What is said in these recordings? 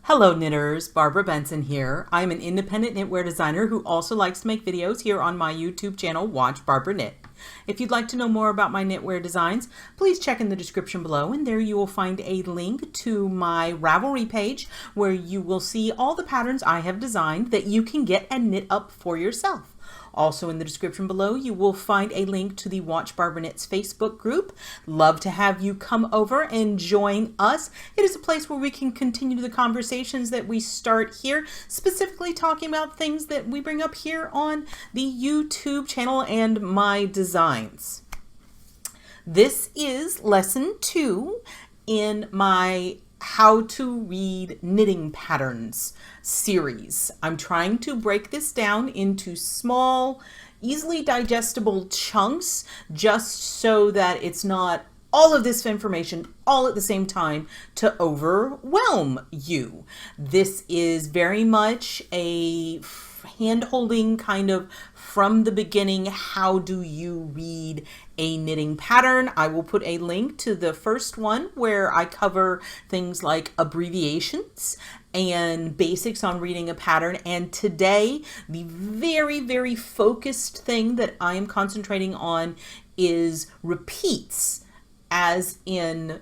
Hello knitters, Barbara Benson here. I'm an independent knitwear designer who also likes to make videos here on my YouTube channel, Watch Barbara Knit. If you'd like to know more about my knitwear designs, please check in the description below, and there you will find a link to my Ravelry page where you will see all the patterns I have designed that you can get and knit up for yourself. Also in the description below, you will find a link to the Watch Barbara Knits Facebook group. Love to have you come over and join us. It is a place where we can continue the conversations that we start here, specifically talking about things that we bring up here on the YouTube channel and my designs. This is lesson 2 in my How to Read Knitting Patterns series. I'm trying to break this down into small, easily digestible chunks just so that it's not all of this information all at the same time to overwhelm you. This is very much a hand-holding kind of from the beginning, how do you read a knitting pattern? I will put a link to the first one where I cover things like abbreviations and basics on reading a pattern. And today, the very, very focused thing that I am concentrating on is repeats, as in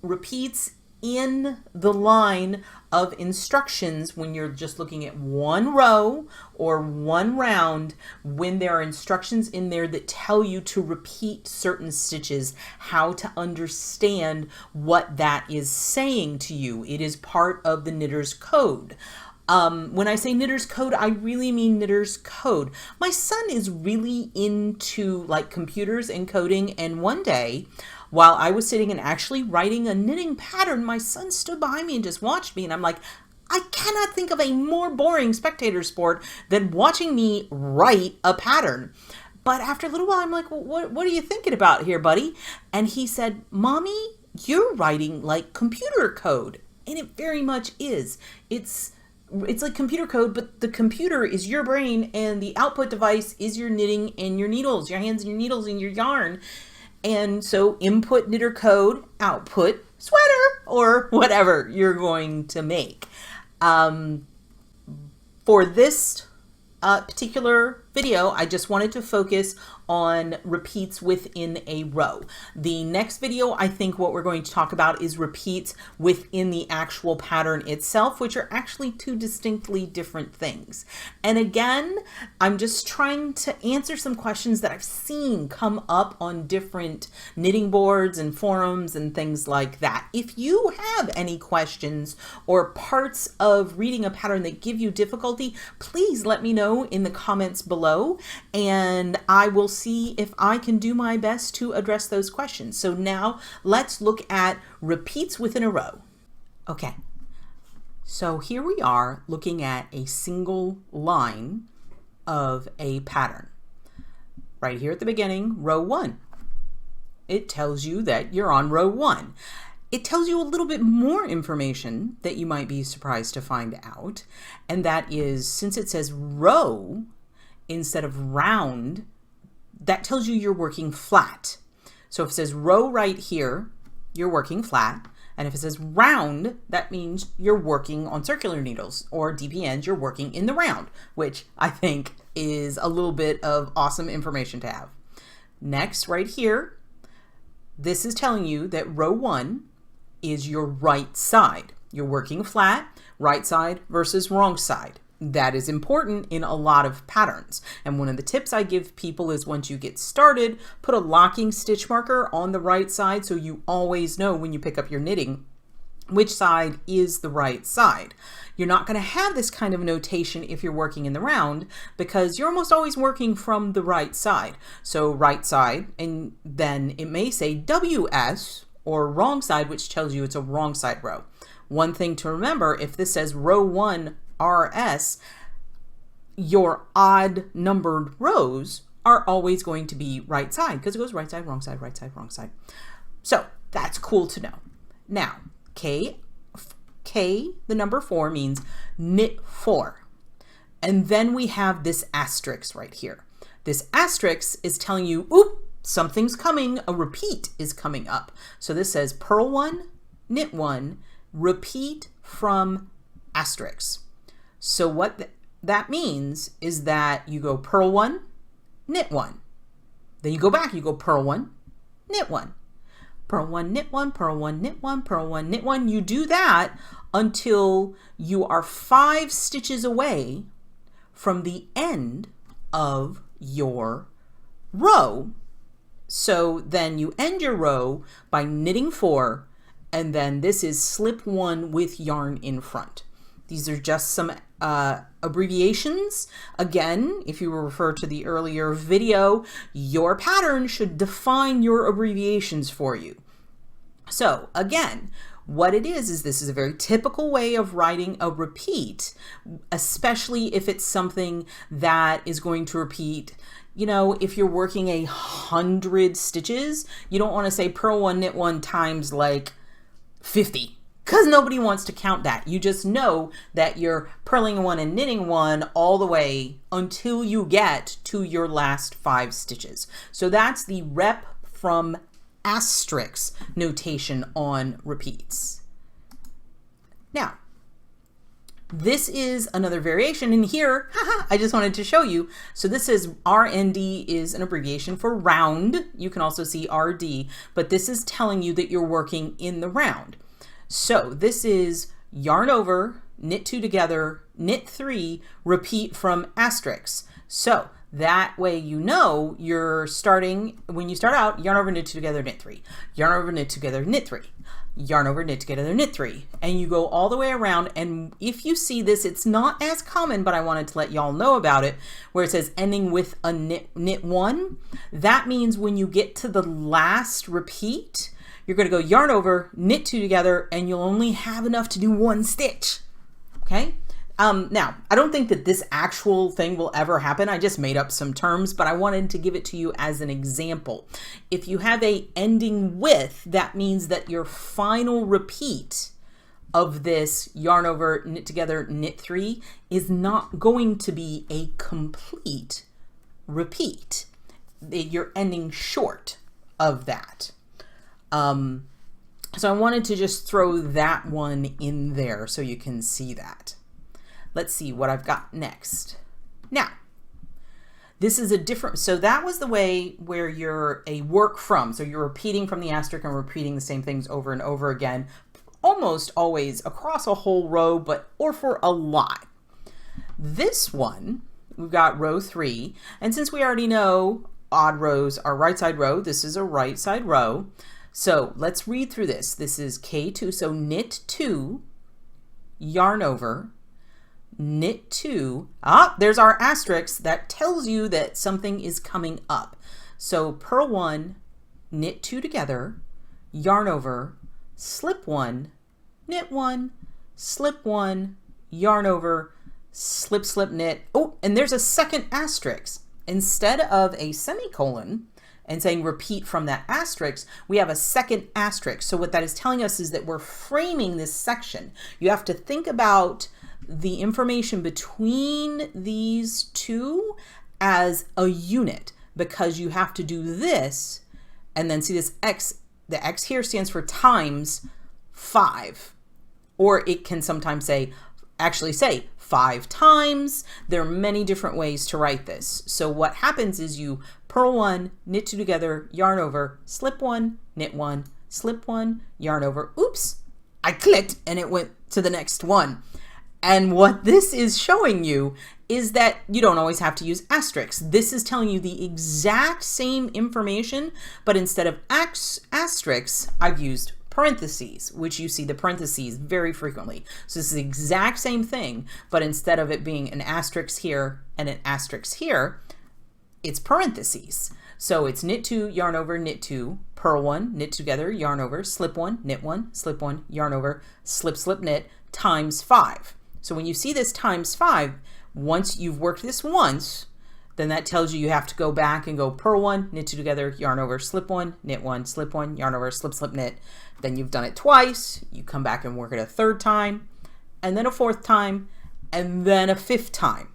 repeats in the line of instructions when you're just looking at one row or one round, when there are instructions in there that tell you to repeat certain stitches, how to understand what that is saying to you. It is part of the knitter's code. When I say knitter's code, I really mean knitter's code. My son is really into like computers and coding, and one day while I was sitting and actually writing a knitting pattern, my son stood behind me and just watched me, and I'm like, I cannot think of a more boring spectator sport than watching me write a pattern. But after a little while, I'm like, well, what are you thinking about here, buddy? And he said, Mommy, you're writing like computer code. And it very much is. It's like computer code, but the computer is your brain and the output device is your knitting and your needles, your hands and your needles and your yarn. And so input knitter code, output sweater, or whatever you're going to make. For this particular video, I just wanted to focus on repeats within a row. The next video, I think what we're going to talk about is repeats within the actual pattern itself, which are actually two distinctly different things. And again, I'm just trying to answer some questions that I've seen come up on different knitting boards and forums and things like that. If you have any questions or parts of reading a pattern that give you difficulty, please let me know in the comments below, and I will see if I can do my best to address those questions. So now let's look at repeats within a row. Okay, so here we are looking at a single line of a pattern. Right here at the beginning, row 1. It tells you that you're on row 1. It tells you a little bit more information that you might be surprised to find out, and that is, since it says row instead of round, that tells you you're working flat. So if it says row right here, you're working flat. And if it says round, that means you're working on circular needles, or DPNs, you're working in the round, which I think is a little bit of awesome information to have. Next, right here, this is telling you that row 1 is your right side. You're working flat, right side versus wrong side. That is important in a lot of patterns. And one of the tips I give people is, once you get started, put a locking stitch marker on the right side so you always know when you pick up your knitting which side is the right side. You're not going to have this kind of notation if you're working in the round, because you're almost always working from the right side. So right side, and then it may say WS or wrong side, which tells you it's a wrong side row. One thing to remember, if this says row 1 RS, your odd numbered rows are always going to be right side, because it goes right side, wrong side, right side, wrong side. So that's cool to know. Now, K, the number 4, means knit 4. And then we have this asterisk right here. This asterisk is telling you, oop, something's coming, a repeat is coming up. So this says purl 1, knit 1, repeat from asterisk. So what that means is that you go purl 1, knit 1. Then you go back, you go purl 1, knit 1. Purl 1, knit 1, purl 1, knit 1, purl 1, knit 1. You do that until you are 5 stitches away from the end of your row. So then you end your row by knitting 4, and then this is slip 1 with yarn in front. These are just some abbreviations. Again, if you refer to the earlier video, your pattern should define your abbreviations for you. So again, what it is this is a very typical way of writing a repeat, especially if it's something that is going to repeat. You know, if you're working 100 stitches, you don't want to say purl 1, knit 1 times like 50. Because nobody wants to count that. You just know that you're purling 1 and knitting 1 all the way until you get to your last 5 stitches. So that's the rep from asterisk notation on repeats. Now, this is another variation, and here, I just wanted to show you. So this is RND is an abbreviation for round. You can also see RD, but this is telling you that you're working in the round. So this is yarn over, knit 2 together, knit 3, repeat from asterisk. So that way you know you're starting, when you start out, yarn over, knit 2 together, knit 3, yarn over, knit together, knit 3, yarn over, knit together, knit 3, and you go all the way around. And if you see this, it's not as common, but I wanted to let y'all know about it, where it says ending with a knit 1. That means when you get to the last repeat, you're going to go yarn over, knit 2 together, and you'll only have enough to do 1 stitch. Okay? Now, I don't think that this actual thing will ever happen. I just made up some terms, but I wanted to give it to you as an example. If you have a ending with, that means that your final repeat of this yarn over, knit together, knit 3 is not going to be a complete repeat. You're ending short of that. So I wanted to just throw that one in there so you can see that. Let's see what I've got next. Now, this is a different, so that was the way where you're a work from. So you're repeating from the asterisk and repeating the same things over and over again, almost always across a whole row, or for a lot. This one, we've got row 3. And since we already know odd rows are right side row, this is a right side row. So let's read through this. This is K2, so knit 2, yarn over, knit 2. There's our asterisk that tells you that something is coming up. So purl 1, knit 2 together, yarn over, slip 1, knit 1, slip 1, yarn over, slip, slip, knit. Oh, and there's a second asterisk. Instead of a semicolon and saying repeat from that asterisk, we have a second asterisk. So what that is telling us is that we're framing this section. You have to think about the information between these two as a unit, because you have to do this and then see this X. The X here stands for times 5, or it can sometimes actually say 5 times. There are many different ways to write this. So what happens is you purl 1, knit 2 together, yarn over, slip 1, knit 1, slip 1, yarn over. Oops, I clicked and it went to the next one. And what this is showing you is that you don't always have to use asterisks. This is telling you the exact same information, but instead of asterisks, I've used parentheses, which you see the parentheses very frequently. So this is the exact same thing, but instead of it being an asterisk here and an asterisk here, it's parentheses. So it's knit 2, yarn over, knit 2, purl 1, knit together, yarn over, slip 1, knit 1, slip 1, yarn over, slip, slip, knit, times 5. So when you see this times 5, once you've worked this once, then that tells you have to go back and go purl 1, knit 2 together, yarn over, slip 1, knit 1, slip 1, yarn over, slip, slip, knit. Then you've done it twice, you come back and work it a third time, and then a fourth time, and then a fifth time.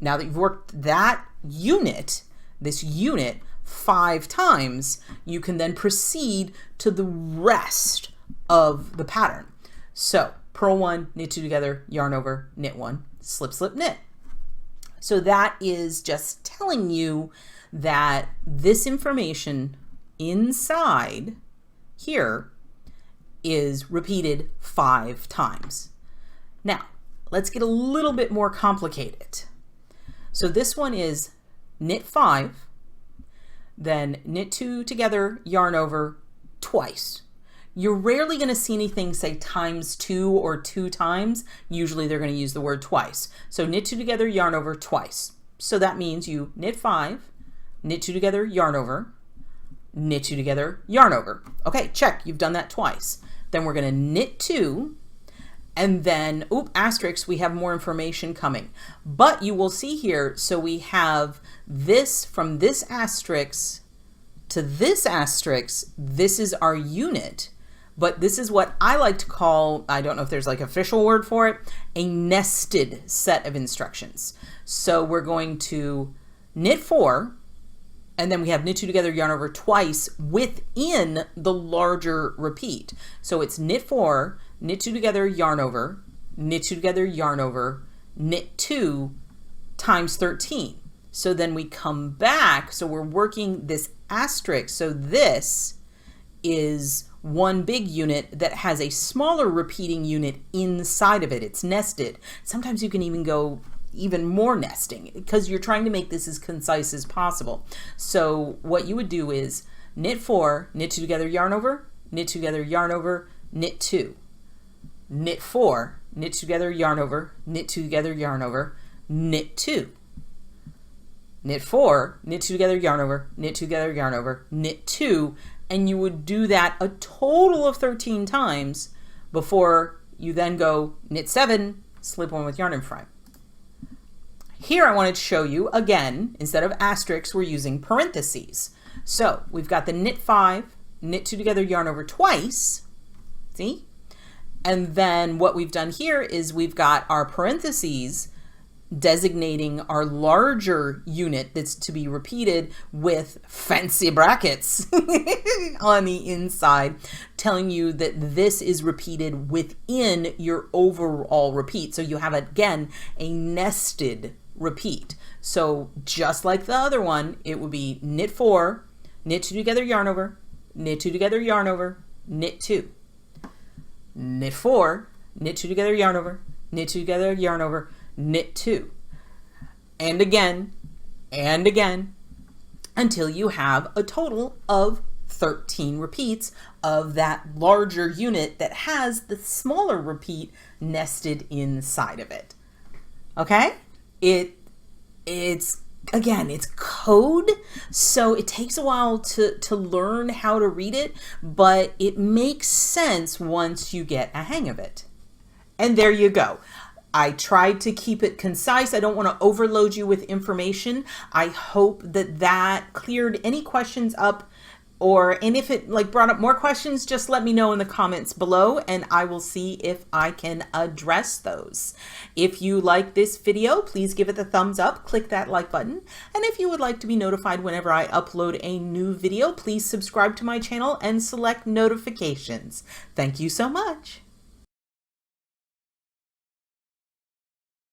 Now that you've worked that unit, this unit, 5 times, you can then proceed to the rest of the pattern. So Purl 1, knit 2 together, yarn over, knit 1, slip, slip, knit. So that is just telling you that this information inside here is repeated 5 times. Now, let's get a little bit more complicated. So this one is knit 5, then knit 2 together, yarn over twice. You're rarely going to see anything say times 2 or 2 times. Usually they're going to use the word twice. So knit 2 together, yarn over twice. So that means you knit 5, knit 2 together, yarn over, knit 2 together, yarn over. Okay, check, you've done that twice. Then we're going to knit 2, and then, asterisk, we have more information coming. But you will see here, so we have this from this asterisk to this asterisk. This is our unit, but this is what I like to call, I don't know if there's like official word for it, a nested set of instructions. So we're going to knit 4, and then we have knit 2 together, yarn over twice within the larger repeat. So it's knit 4, knit 2 together, yarn over, knit 2 together, yarn over, knit 2 times 13. So then we come back, so we're working this asterisk. So this is one big unit that has a smaller repeating unit inside of it. It's nested. Sometimes you can even go even more nesting because you're trying to make this as concise as possible. So what you would do is knit 4, knit 2 together, yarn over, knit 2 together, yarn over, knit 2. Knit 4, knit 2 together, yarn over, knit 2 together, yarn over, knit 2. Knit 4, knit 2 together, yarn over, knit 2 together, yarn over, knit 2, and you would do that a total of 13 times before you then go knit 7, slip 1 with yarn in front. Here I wanted to show you, again, instead of asterisks, we're using parentheses. So we've got the knit 5, knit 2 together, yarn over twice, see? And then what we've done here is we've got our parentheses designating our larger unit that's to be repeated with fancy brackets on the inside, telling you that this is repeated within your overall repeat. So you have, again, a nested repeat. So just like the other one, it would be knit 4, knit 2 together, yarn over, knit 2 together, yarn over, knit 2. Knit 4, knit 2 together, yarn over, knit 2 together, yarn over, knit 2. And again, until you have a total of 13 repeats of that larger unit that has the smaller repeat nested inside of it. Okay? It's again, it's code, so it takes a while to learn how to read it, but it makes sense once you get a hang of it. And there you go. I tried to keep it concise. I don't want to overload you with information. I hope that that cleared any questions up, and if it brought up more questions, just let me know in the comments below and I will see if I can address those. If you like this video, please give it the thumbs up, click that like button. And if you would like to be notified whenever I upload a new video, please subscribe to my channel and select notifications. Thank you so much.